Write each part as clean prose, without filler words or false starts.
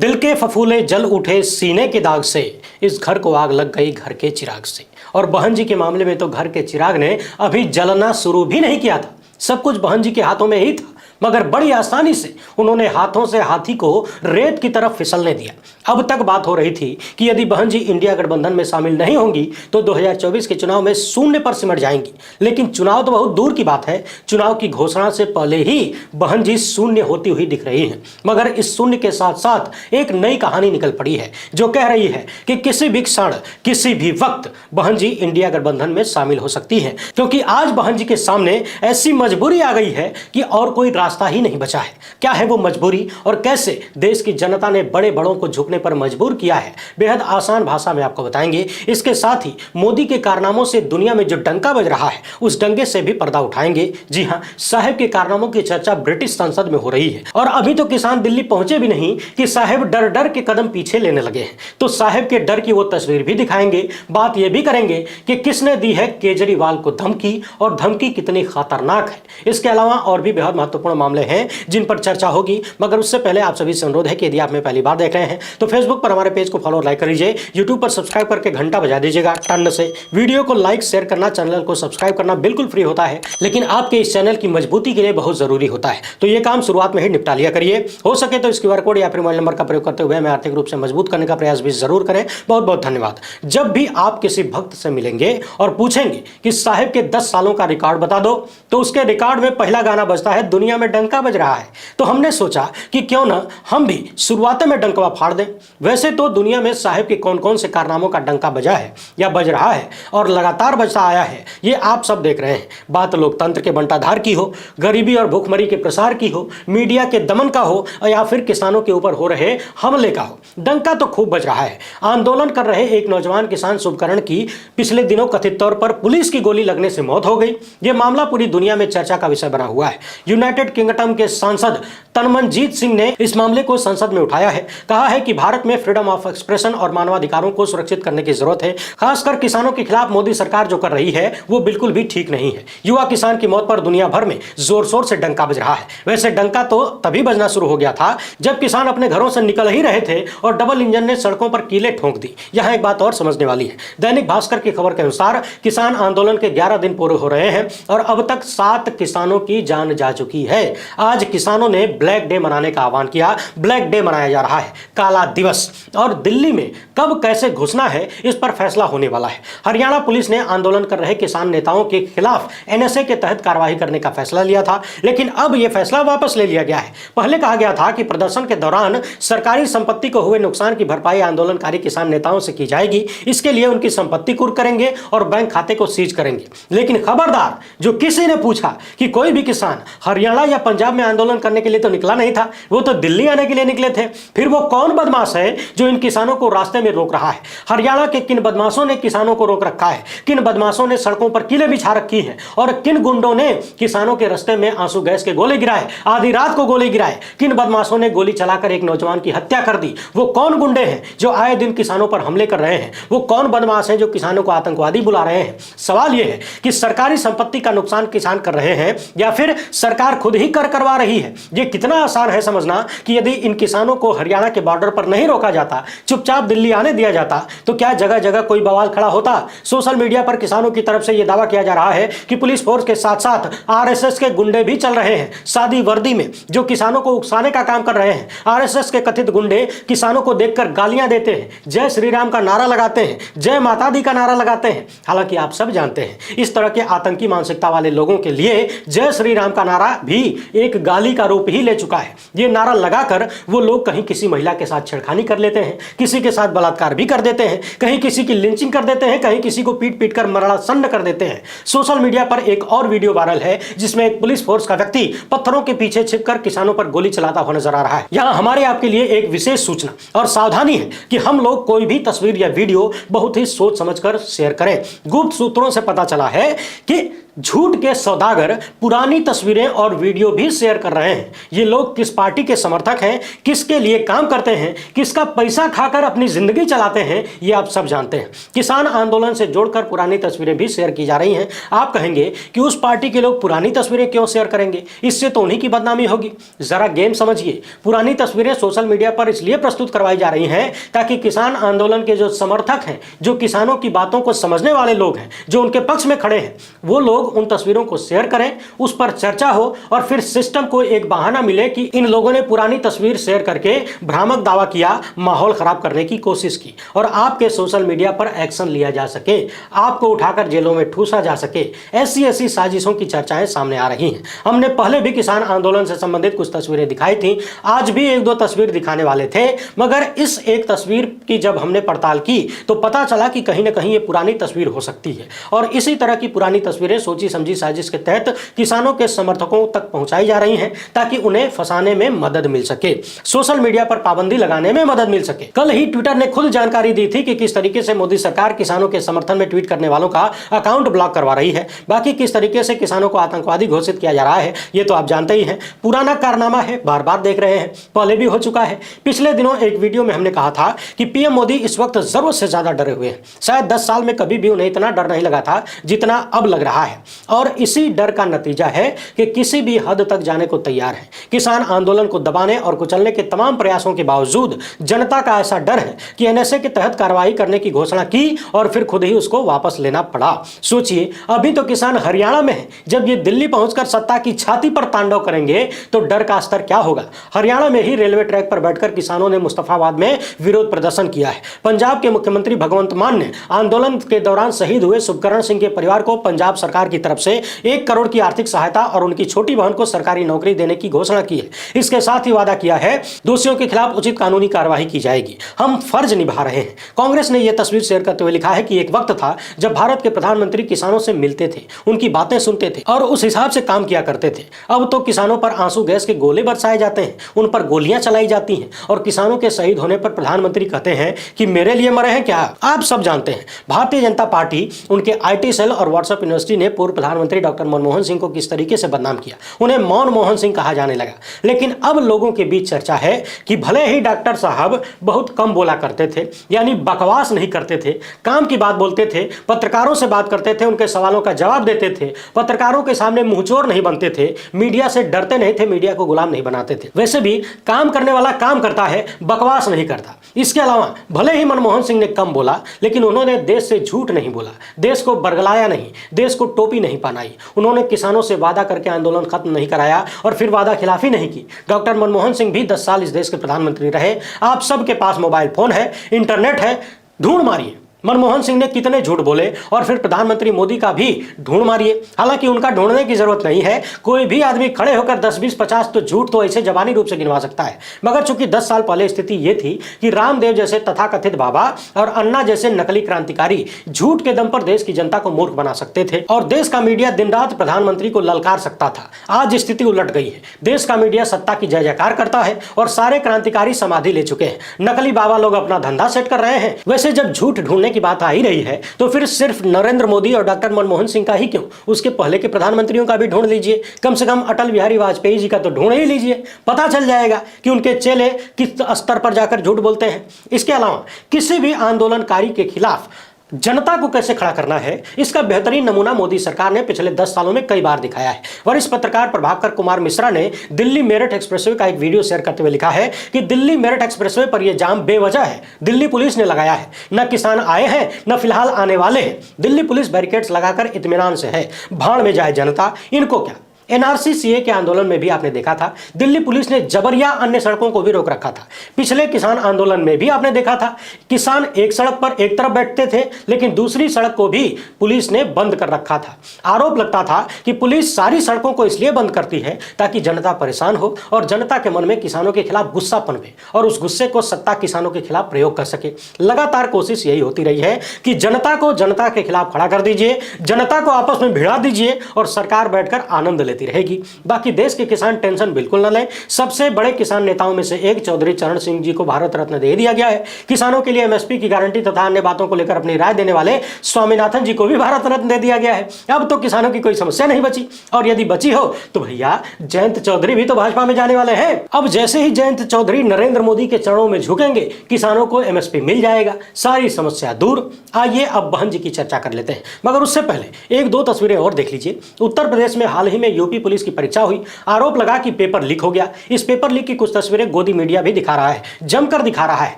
दिल के फफूले जल उठे सीने के दाग से, इस घर को आग लग गई घर के चिराग से। और बहन जी के मामले में तो घर के चिराग ने अभी जलना शुरू भी नहीं किया था, सब कुछ बहन जी के हाथों में ही था, मगर बड़ी आसानी से उन्होंने हाथों से हाथी को रेत की तरफ फिसलने दिया। अब तक बात हो रही थी कि यदि बहन जी इंडिया गठबंधन में शामिल नहीं होंगी तो 2024 के चुनाव में शून्य पर सिमट जाएंगी, लेकिन चुनाव तो बहुत दूर की बात है। चुनाव की घोषणा से पहले ही बहन जी शून्य होती हुई दिख रही हैं, मगर इस शून्य के साथ साथ एक नई कहानी निकल पड़ी है जो कह रही है कि किसी भी क्षण किसी भी वक्त बहन जी इंडिया गठबंधन में शामिल हो सकती है, क्योंकि आज बहन जी के सामने ऐसी मजबूरी आ गई है कि और कोई रास्ता ही नहीं बचा है। क्या है वो मजबूरी और कैसे देश की जनता ने बड़े बड़ों को झुकने पर मजबूर किया है, बेहद आसान भाषा में आपको बताएंगे। इसके साथ ही मोदी के कारनामों से दुनिया में जो डंका बज रहा है उस डंके से भी पर्दा उठाएंगे। जी हां, साहब के कारनामों की चर्चा ब्रिटिश संसद में हो रही है और अभी तो किसान दिल्ली पहुंचे भी नहीं कि साहब डर डर के कदम पीछे लेने लगे हैं। तो साहब के डर की वो तस्वीर भी दिखाएंगे, बात यह भी करेंगे कि किसने दी है केजरीवाल को धमकी और धमकी कितनी खतरनाक है। इसके अलावा और भी बेहद महत्वपूर्ण मामले हैं जिन पर चर्चा होगी, मगर उससे पहले आप सभी से अनुरोध है कि यदि आप में पहली बार देख रहे हैं तो फेसबुक पर हमारे पेज को फॉलो और लाइक कर लीजिए, यूट्यूब पर सब्सक्राइब करके घंटा बजा दीजिएगा टन से। वीडियो को लाइक शेयर करना, चैनल को सब्सक्राइब करना बिल्कुल फ्री होता है, लेकिन आपके इस चैनल की मजबूती के लिए बहुत जरूरी होता है, तो ये काम शुरुआत में ही निपटा लिया करिए। हो सके तो इस क्यूआर कोड या फिर मोबाइल नंबर का प्रयोग करते हुए हमें आर्थिक रूप से मजबूत करने का प्रयास भी जरूर करें। बहुत बहुत धन्यवाद। जब भी आप किसी भक्त से मिलेंगे और पूछेंगे कि साहिब के 10 सालों का रिकॉर्ड बता दो, तो उसके रिकॉर्ड में पहला गाना बजता है दुनिया में डंका बज रहा है। तो हमने सोचा कि क्यों ना हम भी शुरुआत में डंकवा फाड़ दें। वैसे तो दुनिया में साहिब के कौन कौन से कारनामों का डंका बजा है या बज रहा है और लगातार बजता आया है, ये आप सब देख रहे हैं। बात लोकतंत्र के बंटाधार की हो, गरीबी और भूखमरी के प्रसार की हो, मीडिया के दमन का हो या फिर किसानों के ऊपर हो रहे हमले का हो, डंका तो खूब बज रहा है। आंदोलन कर रहे एक नौजवान किसान शुभकरण की पिछले दिनों कथित तौर पर पुलिस की गोली लगने से मौत हो गई। यह मामला पूरी दुनिया में चर्चा का विषय बना हुआ है। यूनाइटेड किंगडम के सांसद तनमनजीत सिंह ने इस मामले को संसद में उठाया है, कहा है कि भारत में फ्रीडम ऑफ एक्सप्रेशन और मानवाधिकारों को सुरक्षित करने की जरूरत है। खासकर किसानों के खिलाफ मोदी सरकार जो कर रही है वो बिल्कुल भी ठीक नहीं है। युवा किसान की मौत पर दुनिया भर में जोर शोर से डंका बज रहा है। वैसे डंका तो तभी बजना शुरू हो गया था जब किसान अपने घरों से निकल ही रहे थे और डबल इंजन ने सड़कों पर कीलें ठोंक दी। यहां एक बात और समझने वाली है। दैनिक भास्कर की खबर के अनुसार किसान आंदोलन के 11 दिन पूरे हो रहे हैं और अब तक 7 किसानों की जान जा चुकी है। आज किसानों ने ब्लैक डे मनाने का आह्वान किया। ब्लैक डे मनाया जा रहा है, काला दिवस, और दिल्ली में कब कैसे घुसना है इस पर फैसला होने वाला है। हरियाणा पुलिस ने आंदोलन कर रहे किसान नेताओं के खिलाफ एनएसए के तहत कार्रवाई करने का फैसला लिया था, लेकिन अब यह फैसला वापस ले लिया गया है। पहले कहा गया था कि प्रदर्शन के दौरान सरकारी संपत्ति को हुए नुकसान की भरपाई आंदोलनकारी किसान नेताओं से की जाएगी। इसके लिए उनकी संपत्ति कुर्क करेंगे और बैंक खाते को सीज करेंगे। लेकिन खबरदार, जो किसी ने पूछा कि कोई भी किसान हरियाणा या पंजाब में आंदोलन करने के लिए तो निकला नहीं था, वो तो दिल्ली आने के लिए निकले थे। फिर वो कौन बदमाश है जो इन किसानों को रास्ते में रोक रहा है? हरियाणा के किन बदमाशों ने किसानों को रोक रखा है? किन बदमाशों ने सड़कों पर कीलें बिछा रखी हैं? और किन गुंडों ने किसानों के रास्ते में आंसू गैस के गोले गिराए, आधी रात को गोले गिराए? किन बदमाशों ने गोली चलाकर एक नौजवान की हत्या कर दी? वो कौन गुंडे हैं जो आए दिन किसानों पर हमले कर रहे हैं? वो कौन बदमाश हैं जो किसानों को आतंकवादी बुला रहे हैं? सवाल यह है कि सरकारी संपत्ति का नुकसान किसान कर रहे हैं या फिर सरकार खुद ही कर करवा रही है? यह कितना आसान है समझना कि यदि इन किसानों को हरियाणा के बॉर्डर पर नहीं रोका जाता, चुपचाप दिल्ली आने दिया जाता, तो क्या जगह जगह कोई बवाल खड़ा होता? सोशल मीडिया पर किसानों की तरफ से यह दावा किया जा रहा है कि पुलिस फोर्स के साथ साथ आरएसएस के गुंडे भी चल रहे हैं, सादी वर्दी में, जो किसानों को उकसाने का काम कर रहे हैं। आरएसएस के कथित गुंडे किसानों को देखकर गालियां देते हैं, जय श्री राम का नारा लगाते हैं, जय माता दी का नारा लगाते हैं। हालांकि आप सब जानते हैं इस तरह के आतंकी मानसिकता वाले लोगों के लिए जय श्री राम का नारा भी एक गाली का रूप ही ले चुका है। यह नारा लगाकर वो लोग कहीं किसी महिला के साथ छेड़खानी कर लेते हैं, किसी के साथ बलात्कार भी कर देते हैं, कहीं किसी की लिंचिंग कर देते हैं, कहीं किसी को पीट पीट कर मरणासन्न कर देते हैं। सोशल मीडिया पर एक और वीडियो वायरल है जिसमें एक पुलिस फोर्स का व्यक्ति पत्थरों के पीछे छिपकर किसानों पर गोली चलाता हुआ नजर आ रहा है। यहां हमारे आपके लिए एक विशेष सूचना और सावधानी है कि हम लोग कोई भी तस्वीर या वीडियो बहुत ही सोच समझकर शेयर करें। गुप्त सूत्रों से पता चला है कि झूठ के सौदागर पुरानी तस्वीरें और वीडियो भी शेयर कर रहे हैं। ये लोग किस पार्टी के समर्थक हैं, किसके लिए काम करते हैं, किसका पैसा खाकर अपनी जिंदगी चलाते हैं, ये आप सब जानते हैं। किसान आंदोलन से जोड़कर पुरानी तस्वीरें भी शेयर की जा रही हैं। आप कहेंगे कि उस पार्टी के लोग पुरानी तस्वीरें क्यों शेयर करेंगे, इससे तो उन्हीं की बदनामी होगी। जरा गेम समझिए। पुरानी तस्वीरें सोशल मीडिया पर इसलिए प्रस्तुत करवाई जा रही हैं ताकि किसान आंदोलन के जो समर्थक हैं, जो किसानों की बातों को समझने वाले लोग हैं, जो उनके पक्ष में खड़े हैं, वो लोग उन तस्वीरों को शेयर करें, उस पर चर्चा हो और फिर सिस्टम को एक बहाना मिले कि इन लोगों ने पुरानी तस्वीर शेयर करके भ्रामक दावा किया, माहौल खराब करने की कोशिश की और आपके सोशल मीडिया पर एक्शन लिया जा सके, आपको उठाकर जेलों में ठूसा जा सके। ऐसी ऐसी साजिशों की चर्चाएं सामने आ रही हैं। हमने पहले भी किसान आंदोलन से संबंधित कुछ तस्वीरें दिखाई थी, आज भी एक दो तस्वीर दिखाने वाले थे, मगर इस एक तस्वीर की जब हमने पड़ताल की तो पता चला कि कहीं ना कहीं ये पुरानी तस्वीर हो सकती है और इसी तरह की पुरानी तस्वीरें सोची समझी साजिश के तहत किसानों के समर्थकों तक पहुंचाई जा रही हैं ताकि उन्हें फंसाने में मदद मिल सके, सोशल मीडिया पर पाबंदी लगाने में मदद मिल सके। कल ही ट्विटर ने खुद जानकारी दी थी कि किस तरीके से मोदी सरकार किसानों के समर्थन में ट्वीट करने वालों का अकाउंट ब्लॉक करवा रही है। बाकी किस तरीके से किसानों को आतंकवादी घोषित किया जा रहा है ये तो आप जानते ही हैं। पुराना कारनामा है, बार बार देख रहे हैं, पहले भी हो चुका है। पिछले दिनों एक वीडियो में हमने कहा था कि पीएम मोदी इस वक्त जरूरत से ज्यादा डरे हुए हैं। शायद 10 साल में कभी भी उन्हें इतना डर नहीं लगा था जितना अब लग रहा है और इसी डर का नतीजा है कि किसी भी हद तक जाने को तैयार है। किसान आंदोलन को दबाने और कुचलने के तमाम प्रयासों के बावजूद जनता का ऐसा डर है कि एनएसए के तहत कार्रवाई करने की घोषणा की और फिर खुद ही उसको वापस लेना पड़ा। सोचिए, अभी तो किसान हरियाणा में है, जब ये दिल्ली पहुंचकर सत्ता की छाती पर तांडव करेंगे तो डर का स्तर क्या होगा। हरियाणा में ही रेलवे ट्रैक पर बैठकर किसानों ने मुस्तफाबाद में विरोध प्रदर्शन किया है। पंजाब के मुख्यमंत्री भगवंत मान ने आंदोलन के दौरान शहीद हुए सुखकरण सिंह के परिवार को पंजाब सरकार की तरफ से 1 करोड़ की आर्थिक सहायता और उनकी छोटी बहन को सरकारी नौकरी देने की घोषणा की है। इसके साथ ही वादा किया है दोषियों के खिलाफ उचित कानूनी कार्रवाई की जाएगी। हम फर्ज निभा रहे हैं। कांग्रेस ने यह तस्वीर शेयर करते हुए लिखा है कि एक वक्त था जब भारत के प्रधानमंत्री किसानों से मिलते थे, उनकी बातें सुनते थे और उस हिसाब से काम किया करते थे। अब तो किसानों पर आंसू गैस के गोले बरसाए जाते हैं, उन पर गोलियां चलाई जाती हैं और किसानों के शहीद होने पर प्रधानमंत्री कहते हैं कि मेरे लिए मरे हैं क्या। आप सब जानते हैं भारतीय जनता पार्टी, उनके आईटी सेल और व्हाट्सएप यूनिवर्सिटी ने पूर्व प्रधानमंत्री डॉक्टर मनमोहन सिंह को किस तरीके से बदनाम किया। उन्हें मौन मोहन सिंह कहा जाने लगा। लेकिन अब लोगों के बीच चर्चा है कि भले ही डॉक्टर साहब बहुत कम बोला करते थे, यानी बकवास नहीं करते थे, काम की बात बोलते थे, पत्रकारों से बात करते थे, उनके सवालों का जवाब देते थे, पत्रकारों के सामने मुंहचोर नहीं बनते थे, मीडिया से डरते नहीं थे, मीडिया को गुलाम नहीं बनाते थे। वैसे भी काम करने वाला काम करता है, बकवास नहीं करता। इसके अलावा भले ही मनमोहन सिंह ने कम बोला, लेकिन उन्होंने देश से झूठ नहीं बोला, देश को बरगलाया नहीं, देश को टोपी नहीं पहनाई। उन्होंने किसानों से वादा करके आंदोलन खत्म नहीं कराया और फिर वादा खिलाफी नहीं की। डॉक्टर मनमोहन सिंह भी 10 साल इस देश के प्रधानमंत्री रहे। आप सबके पास मोबाइल फोन है, इंटरनेट है, ढूंढ मारिए मनमोहन सिंह ने कितने झूठ बोले और फिर प्रधानमंत्री मोदी का भी ढूंढ मारिए। हालांकि उनका ढूंढने की जरूरत नहीं है, कोई भी आदमी खड़े होकर 10, 20, 50 तो झूठ तो ऐसे जबानी रूप से गिनवा सकता है। मगर चूंकि 10 साल पहले स्थिति यह थी कि रामदेव जैसे तथाकथित बाबा और अन्ना जैसे नकली क्रांतिकारी झूठ के दम पर देश की जनता को मूर्ख बना सकते थे और देश का मीडिया दिन रात प्रधानमंत्री को ललकार सकता था। आज स्थिति उलट गई है। देश का मीडिया सत्ता की जय जयकार करता है और सारे क्रांतिकारी समाधि ले चुके हैं। नकली बाबा लोग अपना धंधा सेट कर रहे हैं। वैसे जब झूठ ढूंढने की बात आ ही रही है तो फिर सिर्फ नरेंद्र मोदी और डॉक्टर मनमोहन सिंह का ही क्यों, उसके पहले के प्रधानमंत्रियों का भी ढूंढ लीजिए। कम से कम अटल बिहारी वाजपेयी जी का तो ढूंढ ही लीजिए, पता चल जाएगा कि उनके चेले किस स्तर पर जाकर झूठ बोलते हैं। इसके अलावा किसी भी आंदोलनकारी के खिलाफ जनता को कैसे खड़ा करना है, इसका बेहतरीन नमूना मोदी सरकार ने पिछले 10 सालों में कई बार दिखाया है। वरिष्ठ पत्रकार प्रभाकर कुमार मिश्रा ने दिल्ली मेरठ एक्सप्रेसवे का एक वीडियो शेयर करते हुए लिखा है कि दिल्ली मेरठ एक्सप्रेसवे पर यह जाम बेवजह है, दिल्ली पुलिस ने लगाया है। न किसान आए हैं, न फिलहाल आने वाले हैं। दिल्ली पुलिस बैरिकेड्स लगाकर इत्मीनान से है। भाड़ में जाए जनता, इनको क्या। एनआरसी सीए के आंदोलन में भी आपने देखा था दिल्ली पुलिस ने जबरिया अन्य सड़कों को भी रोक रखा था। पिछले किसान आंदोलन में भी आपने देखा था किसान एक सड़क पर एक तरफ बैठते थे लेकिन दूसरी सड़क को भी पुलिस ने बंद कर रखा था। आरोप लगता था कि पुलिस सारी सड़कों को इसलिए बंद करती है ताकि जनता परेशान हो और जनता के मन में किसानों के खिलाफ गुस्सा पनपे और उस गुस्से को सत्ता किसानों के खिलाफ प्रयोग कर सके। लगातार कोशिश यही होती रही है कि जनता को जनता के खिलाफ खड़ा कर दीजिए, जनता को आपस में भिड़ा दीजिए और सरकार बैठकर आनंद लेती मिलती रहेगी। बाकी देश के किसान टेंशन बिल्कुल न लें। सबसे बड़े किसान नेताओं में से एक चौधरी चरण सिंह जी को भारत रत्न दे दिया गया है। किसानों के लिए एमएसपी की गारंटी तथा अन्य बातों को लेकर अपनी राय देने वाले स्वामीनाथन जी को भी भारत रत्न दे दिया गया है। अब तो किसानों की कोई समस्या नहीं बची, और यदि बची हो तो भैया जयंत चौधरी भी तो भाजपा में जाने वाले हैं। अब जैसे ही जयंत चौधरी नरेंद्र मोदी के चरणों में झुकेंगे, किसानों को एमएसपी मिल जाएगा, सारी समस्या दूर। आइए अब बहन जी की चर्चा कर लेते हैं, मगर उससे पहले एक दो तस्वीरें और देख लीजिए। उत्तर प्रदेश में हाल ही में यूपी पुलिस की परीक्षा हुई, आरोप लगा कि पेपर लीक हो गया। इस पेपर लीक की कुछ तस्वीरें गोदी मीडिया भी दिखा रहा है, जमकर दिखा रहा है।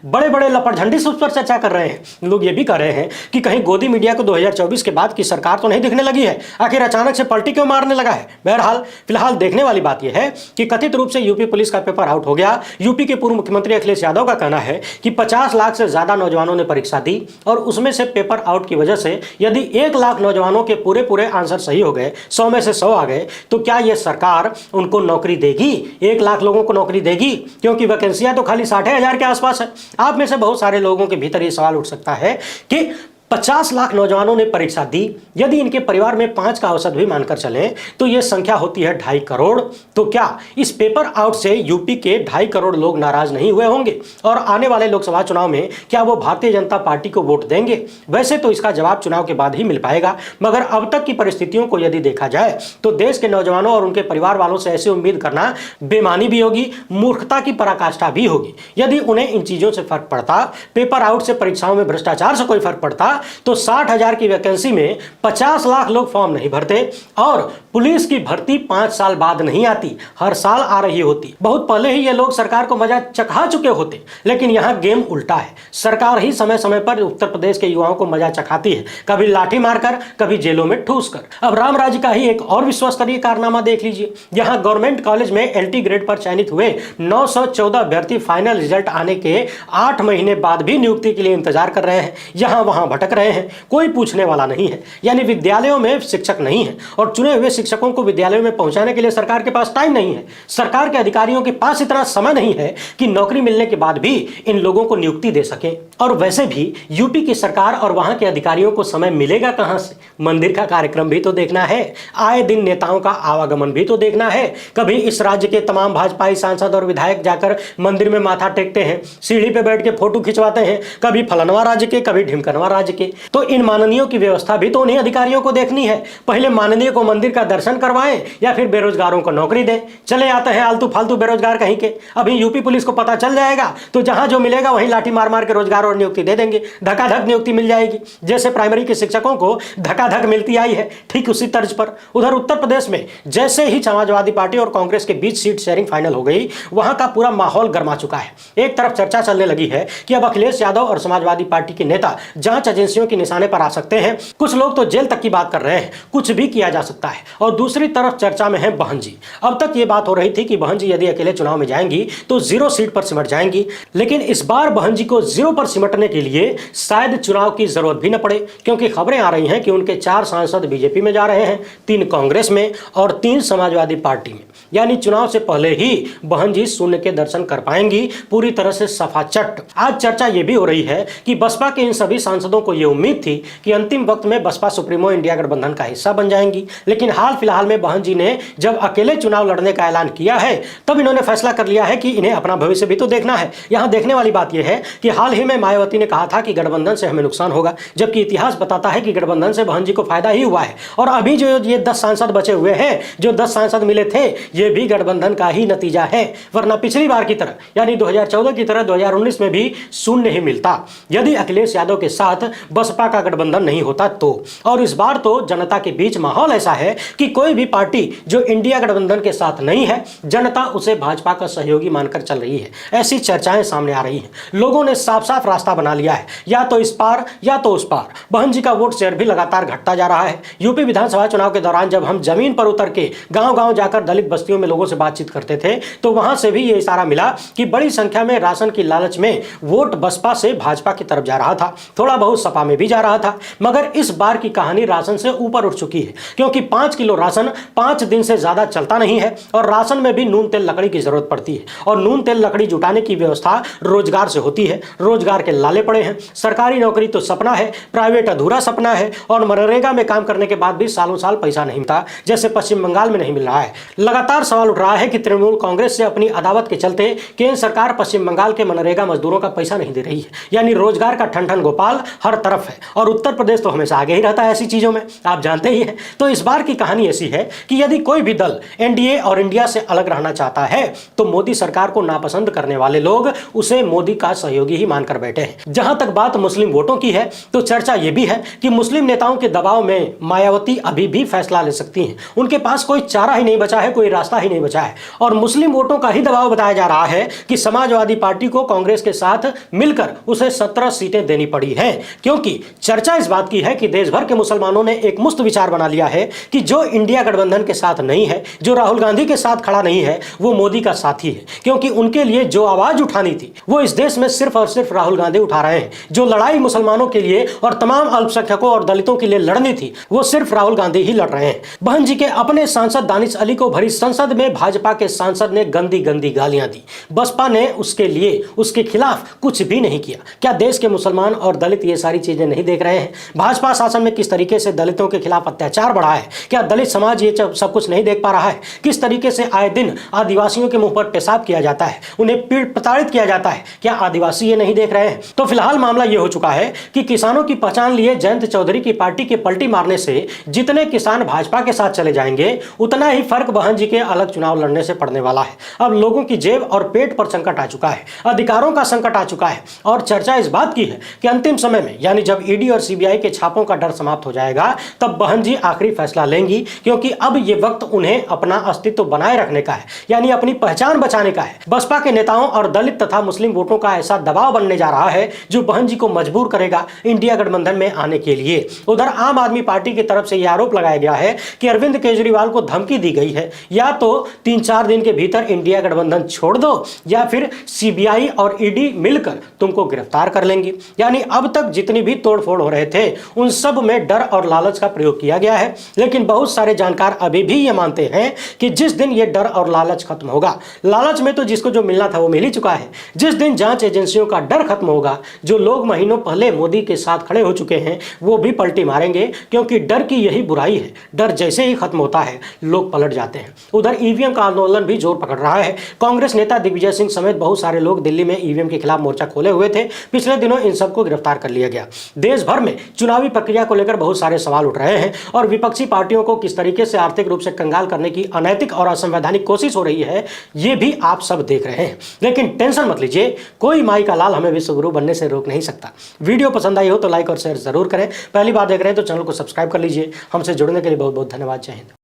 बड़े बड़े लपड़ झंडी से उस पर चर्चा कर रहे हैं। लोग ये भी कह रहे हैं कि कहीं गोदी मीडिया को 2024 के बाद की सरकार तो नहीं दिखने लगी है, आखिर अचानक से पलटी क्यों मारने लगा है। बहरहाल फिलहाल देखने वाली बात यह है कि कथित रूप से यूपी पुलिस का पेपर आउट हो गया। यूपी के पूर्व मुख्यमंत्री अखिलेश यादव का कहना है कि 50 लाख से ज्यादा नौजवानों ने परीक्षा दी, और उसमें से पेपर आउट की वजह से यदि 1 लाख नौजवानों के पूरे आंसर सही हो गए, 100 में से 100 आ गए, तो क्या यह सरकार उनको नौकरी देगी? 1 लाख लोगों को नौकरी देगी? क्योंकि वैकेंसियां तो खाली 60,000 के आसपास है। आप में से बहुत सारे लोगों के भीतर यह सवाल उठ सकता है कि 50 लाख नौजवानों ने परीक्षा दी, यदि इनके परिवार में 5 का औसत भी मानकर चले तो यह संख्या होती है 2.5 करोड़। तो क्या इस पेपर आउट से यूपी के 2.5 करोड़ लोग नाराज नहीं हुए होंगे, और आने वाले लोकसभा चुनाव में क्या वो भारतीय जनता पार्टी को वोट देंगे? वैसे तो इसका जवाब चुनाव के बाद ही मिल पाएगा, मगर अब तक की परिस्थितियों को यदि देखा जाए तो देश के नौजवानों और उनके परिवार वालों से ऐसी उम्मीद करना बेईमानी भी होगी, मूर्खता की पराकाष्ठा भी होगी। यदि उन्हें इन चीजों से फर्क पड़ता, पेपर आउट से, परीक्षाओं में भ्रष्टाचार से कोई फर्क पड़ता, तो 60,000 की वैकेंसी में 50 लाख लोग फॉर्म नहीं भरते, और पुलिस की भर्ती 5 साल बाद नहीं आती, हर साल आ रही होती। बहुत पहले ही ये लोग सरकार को मजा चखा चुके होते। लेकिन यहां गेम उल्टा है, सरकार ही समय समय पर उत्तर प्रदेश के युवाओं को मजा चखाती है, कभी लाठी मारकर, कभी जेलों में ठूस कर। अब राम राज्य का ही एक और विश्वस्तरीय कारनामा देख लीजिए। यहां गवर्नमेंट कॉलेज में एलटी ग्रेड पर चयनित हुए 914 अभ्यर्थी फाइनल रिजल्ट आने के 8 महीने बाद भी नियुक्ति के लिए इंतजार कर रहे हैं, यहां वहां भटक रहे हैं, कोई पूछने वाला नहीं है। यानी विद्यालयों में शिक्षक नहीं है, और चुने हुए शिक्षकों को विद्यालयों में पहुंचाने के लिए सरकार के पास टाइम नहीं है। सरकार के अधिकारियों के पास इतना समय नहीं है कि नौकरी मिलने के बाद भी इन लोगों को नियुक्ति दे सके। और वैसे भी यूपी की सरकार और वहां के अधिकारियों को समय मिलेगा कहां से? मंदिर का कार्यक्रम भी तो देखना है, आए दिन नेताओं का आवागमन भी तो देखना है। कभी इस राज्य के तमाम भाजपाई सांसद और विधायक जाकर मंदिर में माथा टेकते हैं, सीढ़ी पे बैठ के फोटो खिंचवाते हैं, कभी फलनवा राज्य के, कभी ढिमकनवा राज्य के। तो इन माननीयों की व्यवस्था भी तो उन्हीं अधिकारियों को देखनी है। पहले माननीय को मंदिर का दर्शन करवाएं, या फिर बेरोजगारों को नौकरी दें। चले आते हैं आलतू फालतू बेरोजगार कहीं के। अभी यूपी पुलिस को पता चल जाएगा तो जहां जो मिलेगा वहीं लाठी मार मार के रोजगार और नियुक्ति दे देंगे, धकाधक नियुक्ति मिल जाएगी। जैसे प्राइमरी के शिक्षकों को धकाधक मिलती आई है, ठीक उसी तर्ज पर उधर उत्तर प्रदेश में जैसे ही समाजवादी पार्टी और कांग्रेस के बीच सीट शेयरिंग फाइनल हो गई, वहां का पूरा माहौल गर्मा चुका है। एक तरफ चर्चा चलने लगी है कि अब अखिलेश यादव और समाजवादी पार्टी के नेता जांच एजेंसियों के निशाने पर आ सकते हैं, कुछ लोग तो जेल तक की बात कर रहे हैं, कुछ भी किया जा सकता है। और दूसरी तरफ चर्चा में है बहन जी। अब तक ये बात हो रही थी कि बहन जी यदि अकेले चुनाव में जाएंगी तो 0 सीट पर सिमट जाएंगी, लेकिन इस बार बहन जी को 0 पर सिमटने के लिए शायद चुनाव की जरूरत भी न पड़े, क्योंकि खबरें आ रही हैं कि उनके 4 सांसद बीजेपी में जा रहे हैं, 3 कांग्रेस में और 3 समाजवादी पार्टी में। यानी चुनाव से पहले ही बहन जी शून्य के दर्शन कर पाएंगी, पूरी तरह से सफाचट। आज चर्चा यह भी हो रही है कि बसपा के इन सभी सांसदों को यह उम्मीद थी कि अंतिम वक्त में बसपा सुप्रीमो इंडिया गठबंधन का हिस्सा बन जाएंगी, लेकिन हाल फिलहाल में बहन जी ने जब अकेले चुनाव लड़ने का ऐलान किया है, तब इन्होंने फैसला कर लिया है कि इन्हें अपना भविष्य भी तो देखना है। यहां देखने वाली बात यह है कि हाल ही में मायावती ने कहा था कि गठबंधन से हमें नुकसान होगा, जबकि इतिहास बताता है कि गठबंधन से बहन जी को फायदा ही हुआ है। और अभी जो ये 10 सांसद बचे हुए हैं, जो 10 सांसद मिले थे, ये भी गठबंधन का ही नतीजा है। वरना पिछली बार की तरह, यानी 2014 की तरह 2019 में भी शून्य ही मिलता, यदि अखिलेश यादव के साथ बसपा का गठबंधन नहीं होता तो। और इस बार तो जनता के बीच माहौल ऐसा है कि कोई भी पार्टी जो इंडिया गठबंधन के साथ नहीं है, जनता उसे भाजपा का सहयोगी मानकर चल रही है। ऐसी चर्चाएं सामने आ रही हैं। लोगों ने साफ साफ रास्ता बना लिया है, या तो इस पार या तो उस पार। बहन जी का वोट शेयर भी लगातार घटता जा रहा है। यूपी विधानसभा चुनाव के दौरान जब हम जमीन पर उतर के गांव गांव जाकर दलित बस्तियों बस्तियों में लोगों से बातचीत करते थे तो वहां से भी ये इशारा मिला कि बड़ी संख्या में राशन की लालच में वोट बसपा से भाजपा की तरफ जा रहा था, थोड़ा बहुत सपा में भी जा रहा था। मगर इस बार की कहानी राशन से ऊपर उठ चुकी है, क्योंकि 5 किलो राशन 5 दिन से ज्यादा चलता नहीं है और राशन में भी नून तेल लकड़ी की जरूरत पड़ती है और नून तेल लकड़ी जुटाने की व्यवस्था रोजगार से होती है। रोजगार के लाले पड़े हैं, सरकारी नौकरी तो सपना है, प्राइवेट अधूरा सपना है और मनरेगा में काम करने के बाद भी सालों साल पैसा नहीं मिलता, जैसे पश्चिम बंगाल में नहीं मिल रहा है। लगातार सवाल उठ रहा है कि तृणमूल कांग्रेस से अपनी अदावत के चलते केंद्र सरकार पश्चिम बंगाल के मनरेगा मजदूरों का पैसा नहीं दे रही है, यानी रोजगार का ठन गोपाल हर तरफ है और उत्तर प्रदेश तो हमेशा आगे ही रहता है ऐसी चीजों में, आप जानते ही हैं। तो इस बार की कहानी ऐसी है कि यदि कोई भी दल एनडीए और इंडिया से अलग रहना चाहता है तो मोदी सरकार को नापसंद करने वाले लोग उसे मोदी का सहयोगी ही मानकर बैठे हैं। जहां तक बात मुस्लिम वोटों की है तो चर्चा यह भी है कि मुस्लिम नेताओं के दबाव में मायावती अभी भी फैसला ले सकती हैं। उनके पास कोई चारा ही नहीं बचा है, कोई रास्ता ही नहीं बचा है और मुस्लिम वोटों का ही दबाव बताया जा रहा है कि समाजवादी पार्टी को कांग्रेस के साथ मिलकर उसे 17 सीटें देनी पड़ी हैं, क्योंकि चर्चा इस बात की है कि देश भर के मुसलमानों ने एक मुस्त विचार बना लिया है कि जो इंडिया गठबंधन के साथ नहीं है, जो राहुल गांधी के साथ खड़ा नहीं है, वो मोदी का साथी है। क्योंकि उनके लिए जो आवाज उठानी थी वो इस देश में सिर्फ और सिर्फ राहुल गांधी उठा रहे हैं। जो लड़ाई मुसलमानों के लिए और तमाम अल्पसंख्यकों और दलितों के लिए लड़नी थी वो सिर्फ राहुल गांधी ही लड़ रहे हैं। बहन जी के अपने सांसद दानिश अली को भरी संसद में भाजपा के सांसद ने गंदी गंदी गालियां दी। बसपा ने उसके लिए उसके खिलाफ कुछ भी नहीं किया। क्या देश के मुसलमान और दलित ये सारी चीजें नहीं देख रहे हैं? भाजपा शासन में किस तरीके से दलितों के खिलाफ अत्याचार बढ़ा है, क्या दलित समाज ये सब कुछ नहीं देख पा रहा है? किस तरीके से आए दिन आदिवासियों के मुंह पर पेशाब किया जाता है, उन्हें पीड़ प्रताड़ित किया जाता है, क्या आदिवासी ये नहीं देख रहे हैं? तो फिलहाल मामला ये हो चुका है कि किसानों की पहचान लिए जयंत चौधरी की पार्टी के पलटी मारने से जितने किसान भाजपा के साथ चले जाएंगे उतना ही फर्क बहन जी के अलग चुनाव लड़ने से पड़ने वाला है। अब लोगों की जेब और पेट पर संकट आ चुका है, अधिकारों का संकट आ चुका है और चर्चा इस बात की है कि अंतिम समय में यानी जब ईडी और सीबीआई के छापों का डर समाप्त हो जाएगा तब बहन जी आखिरी फैसला लेंगी, क्योंकि अब ये वक्त उन्हें अपना अस्तित्व बनाए रखने का है, यानी अपनी पहचान बचाने का है। बसपा के नेताओं और दलित तथा मुस्लिम वोटों का ऐसा दबाव बनने जा रहा है जो बहन जी को मजबूर करेगा इंडिया गठबंधन में आने के लिए। उधर आम आदमी पार्टी की तरफ से यह आरोप लगाया गया है कि अरविंद केजरीवाल को धमकी दी गई है, या तो 3-4 दिन के भीतर इंडिया गठबंधन छोड़ दो या फिर सीबीआई और ईडी मिलकर तुमको गिरफ्तार कर लेंगी। यानी अब तक जितनी भी तोड़फोड़ हो रहे थे उन सब में डर और लालच का प्रयोग किया गया है। लेकिन बहुत सारे जानकार अभी भी ये मानते हैं कि जिस दिन ये डर और लालच खत्म होगा, लालच में तो जिसको जो मिलना था वो मिल ही चुका है, जिस दिन जांच एजेंसियों का डर खत्म होगा, जो लोग महीनों पहले मोदी के साथ खड़े हो चुके हैं वो भी पलटी मारेंगे, क्योंकि डर की यही बुराई है। डर जैसे ही खत्म होता है लोग पलट जाते हैं। उधर ईवीएम का आंदोलन भी जोर पकड़ रहा है। कांग्रेस नेता दिग्विजय सिंह समेत बहुत सारे लोग दिल्ली में ईवीएम के खिलाफ मोर्चा खोले हुए थे। पिछले दिनों इन सबको गिरफ्तार कर लिया गया। देश भर में चुनावी प्रक्रिया को लेकर बहुत सारे सवाल उठ रहे हैं और विपक्षी पार्टियों को किस तरीके से आर्थिक रूप से कंगाल करने की अनैतिक और असंवैधानिक कोशिश हो रही है ये भी आप सब देख रहे हैं। लेकिन टेंशन मत लीजिए, कोई माई का लाल हमें विश्वगुरु बनने से रोक नहीं सकता। वीडियो पसंद आई हो तो लाइक और शेयर जरूर करें। पहली बार देख रहे हैं तो चैनल को सब्सक्राइब कर लीजिए। हमसे जुड़ने के लिए बहुत बहुत धन्यवाद। जय हिंद।